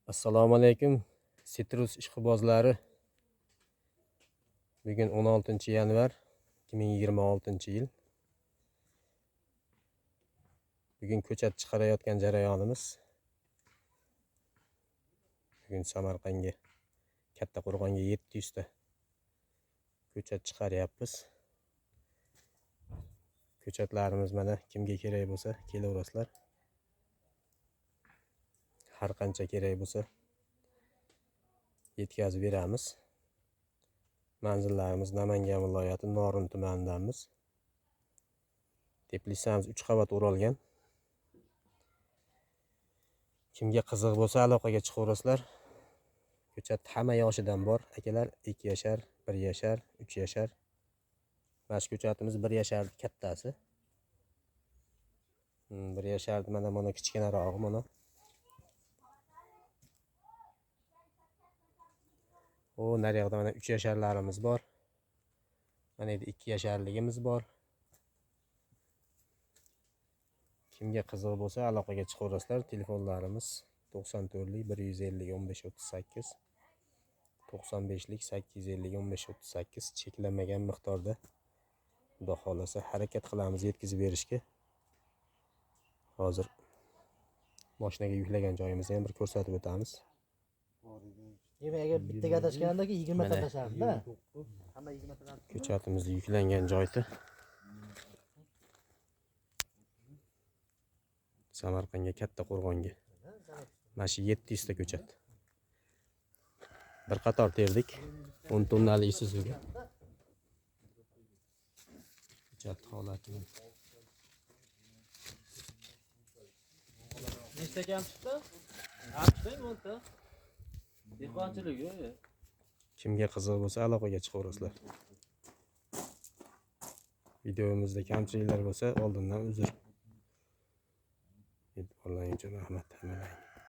Assalomu alaykum Citrus ishqibozlari. Bugun 16-yanvar 2026-yil. Bugun ko'chat chiqarayotgan jarayonimiz. Bugun Samarqandga, Kattaqo'rg'onga 700 ta ko'chat chiqaryapmiz. Ko'chatlarimiz mana kimga kerak bo'lsa kelaverasizlar. Har qancha kerak bo'lsa yetkazib beramiz. Manzillarimiz Namangan viloyati Norin tumanidamiz. Teplitsamiz 3 qavat o'ralgan. Kimga qiziq bo'lsa aloqaga chiqaverasizlar. Ko'chat hamma yoshidan bor. Akalar 2 yashar, 1 yashar, 3 yashar. Mana shu ko'chatimiz 1 yashar kattasi. 1 yashar mana kichkinarog'i mana. O, naryoqda mana 3 yasharlarimiz bor. Mana endi 2 yasharligimiz bor. Kimga qiziq bo'lsa aloqaga chiqaverasizlar. Telefonlarimiz 94lik 150 1538, 95lik 850 1538. Cheklanmagan miqdorda Xudo xolasa harakat qilamiz yetkazib berishga. Hozir mashinaga yuklagan joyimizni ham bir ko'rsatib o'tamiz. Agar bittaga tashganda 20 ta tashardi-da. Hamma 20 tadan. Ko'chatimizni yuklangan joyda. Samarqandga, Kattaqo'rg'onga. Mana shu 700 ta ko'chat. Bir qator terdik. 10 tonnali Isuzuga. Ko'chat holatini. Nechta kam chiqdi? 60 ta. Dehqonchiligi. Kimga qiziq bo'lsa aloqaga chiqaverasizlar. Videomizda kamchiliklar bo'lsa oldindan uzr. E'tiborlaringiz uchun rahmat.